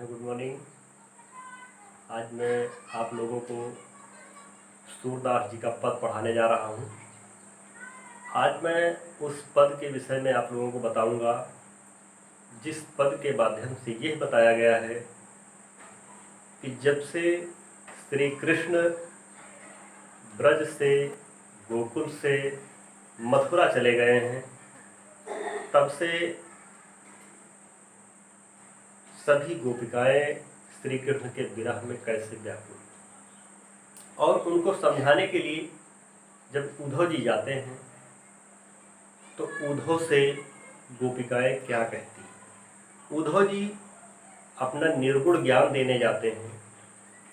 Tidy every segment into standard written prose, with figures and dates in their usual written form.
Good morning. आज मैं आप लोगों को सूरदास जी का पद पढ़ाने जा रहा हूँ। आज मैं उस पद के विषय में आप लोगों को बताऊंगा जिस पद के माध्यम से यह बताया गया है कि जब से श्री कृष्ण ब्रज से, गोकुल से मथुरा चले गए हैं, तब से सभी गोपिकाएं श्री कृष्ण के विरह में कैसे व्याकुल, और उनको समझाने के लिए जब उद्धव जी जाते हैं तो उद्धव से गोपिकाएं क्या कहती हैं। उद्धव जी अपना निर्गुण ज्ञान देने जाते हैं।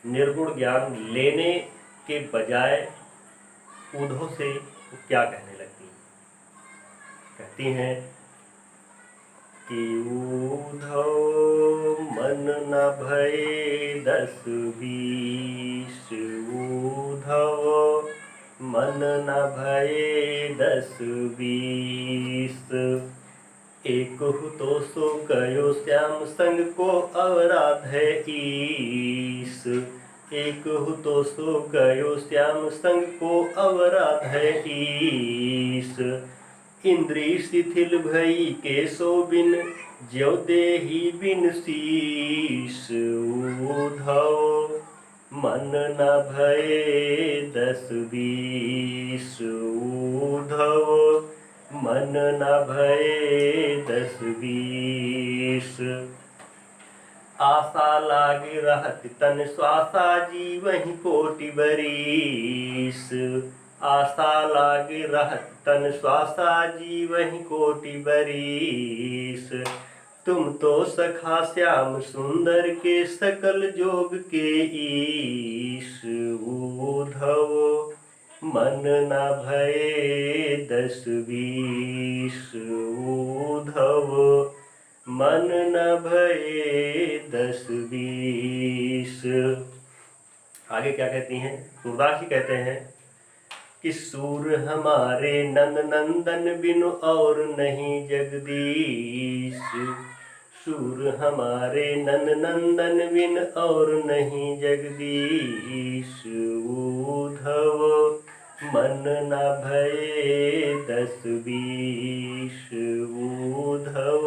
निर्गुण ज्ञान लेने के बजाय उद्धव से वो क्या कहने लगती हैं। कहती हैं कि उद्धव मन न भये 10-20, उद्धव मन न भये 10-20, एक हु तो सो कयो श्याम संग को अवराधे ईस, एक हु तो सो कयो श्याम संग को अवराधे ईस, इंद्री शिथिल भई के सो बिन ज्यों देहि बिन शीस, उद्धव मन न भये 10-20, उद्धव मन न भये 10-20, आशा लागे रहत तन श्वासा जीवहि कोटि बरीस, आशा लागे रहत तन श्वासा जीवहि कोटि बरीस, तुम तो सखा श्याम सुंदर के सकल जोग के ईश, उद्धव मन न भये 10-20, उद्धव मन न भये 10-20। आगे क्या कहती हैं? सूरदास जी कहते हैं कि सूर हमारे नंद नंदन बिनु और नहीं जगदीश, सूर हमारे नंद नंदन बिन और नहीं जगदीश, उद्धव मन न भये 10-20, उद्धव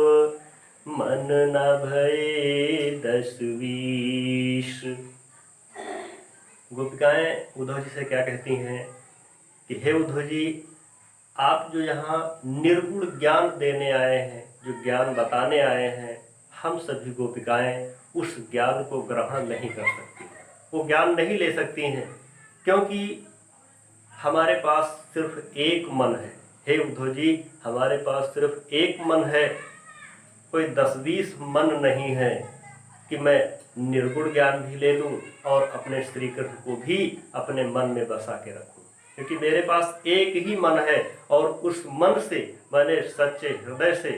मन न भये 10-20। गोपिकाएं उद्धव जी से क्या कहती हैं कि हे उद्धव जी, आप जो यहाँ निर्गुण ज्ञान देने आए हैं, जो ज्ञान बताने आए हैं, हम सभी गोपिकाएं उस ज्ञान को ग्रहण नहीं कर सकती, वो ज्ञान नहीं ले सकती हैं, क्योंकि हमारे पास सिर्फ एक मन है। हे उद्धव जी, हमारे पास सिर्फ एक मन है, कोई 10-20 मन नहीं है कि मैं निर्गुण ज्ञान भी ले लूं और अपने श्री कृष्ण को भी अपने मन में बसा के रखूं, क्योंकि मेरे पास एक ही मन है और उस मन से मैंने सच्चे हृदय से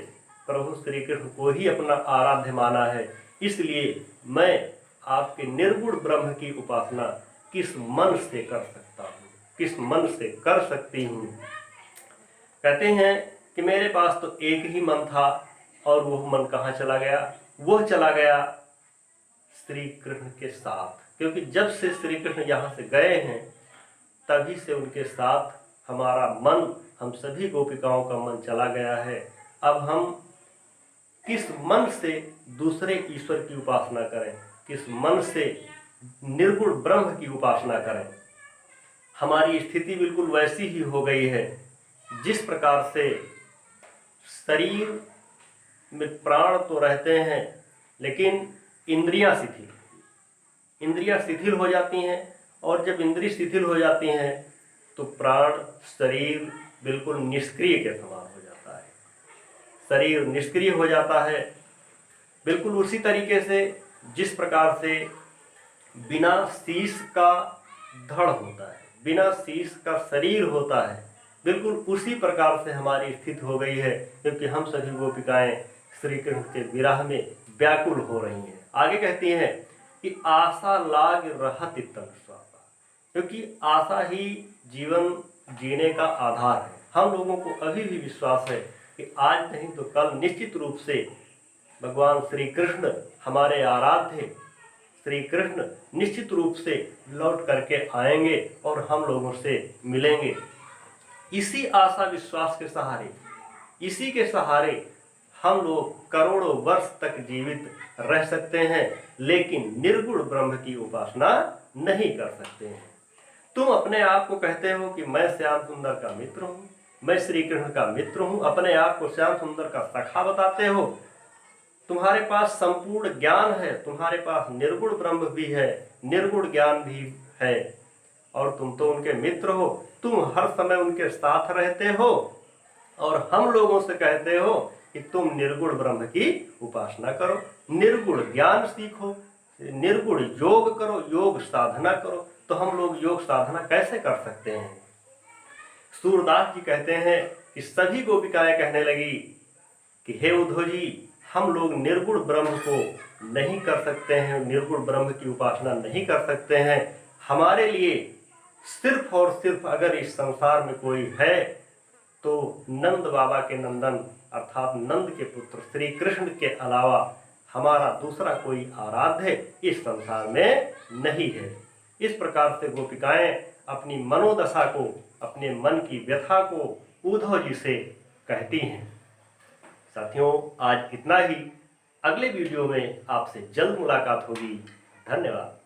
प्रभु श्री कृष्ण को ही अपना आराध्य माना है। इसलिए मैं आपके निर्गुण ब्रह्म की उपासना किस मन से कर सकता हूँ, किस मन से कर सकती हूँ। कहते हैं कि मेरे पास तो एक ही मन था और वो मन कहाँ चला गया? वह चला गया श्री कृष्ण के साथ, क्योंकि जब से श्री कृष्ण यहाँ से गए हैं तभी से उनके साथ हमारा मन, हम सभी गोपिकाओं का मन चला गया है। अब हम किस मन से दूसरे ईश्वर की उपासना करें, किस मन से निर्गुण ब्रह्म की उपासना करें। हमारी स्थिति बिल्कुल वैसी ही हो गई है जिस प्रकार से शरीर में प्राण तो रहते हैं लेकिन इंद्रियां शिथिल हो जाती हैं, और जब इंद्रिय शिथिल हो जाती हैं तो प्राण, शरीर बिल्कुल निष्क्रिय के समान हो जाता है। शरीर निष्क्रिय हो जाता है बिल्कुल उसी तरीके से जिस प्रकार से बिना शीश का धड़ होता है, बिना शीश का शरीर होता है, बिल्कुल उसी प्रकार से हमारी स्थिति हो गई है, क्योंकि हम सभी गोपिकाएं श्री कृष्ण के विरह में व्याकुल हो रही हैं। आगे कहती हैं कि आशा लाग रहत तन श्वासा, क्योंकि आशा ही जीवन जीने का आधार है। हम लोगों को अभी भी विश्वास है कि आज नहीं तो कल निश्चित रूप से भगवान श्री कृष्ण हमारे आराध्य श्री कृष्ण निश्चित रूप से लौट करके आएंगे और हम लोगों से मिलेंगे। इसी आशा विश्वास के सहारे, इसी के सहारे हम लोग करोड़ों वर्ष तक जीवित रह सकते हैं, लेकिन निर्गुण ब्रह्म की उपासना नहीं कर सकते हैं। तुम अपने आप को कहते हो कि मैं श्याम सुंदर का मित्र हूँ, मैं श्री कृष्ण का मित्र हूँ, अपने आप को श्याम सुंदर का सखा बताते हो। तुम्हारे पास संपूर्ण ज्ञान है, तुम्हारे पास निर्गुण ब्रह्म भी है, निर्गुण ज्ञान भी है, और तुम तो उनके मित्र हो, तुम हर समय उनके साथ रहते हो, और हम लोगों से कहते हो कि तुम निर्गुण ब्रह्म की उपासना करो, निर्गुण ज्ञान सीखो, निर्गुण योग करो, योग साधना करो। तो हम लोग योग साधना कैसे कर सकते हैं? सूरदास जी कहते हैं कि सभी गोपिकाएं कहने लगी कि हे उद्धव जी, हम लोग निर्गुण ब्रह्म को नहीं कर सकते हैं, निर्गुण ब्रह्म की उपासना नहीं कर सकते हैं। हमारे लिए सिर्फ और सिर्फ अगर इस संसार में कोई है तो नंद बाबा के नंदन अर्थात नंद के पुत्र श्री कृष्ण के अलावा हमारा दूसरा कोई आराध्य इस संसार में नहीं है। इस प्रकार से गोपिकाएं अपनी मनोदशा को, अपने मन की व्यथा को उद्धव जी से कहती हैं। साथियों, आज इतना ही। अगले वीडियो में आपसे जल्द मुलाकात होगी। धन्यवाद।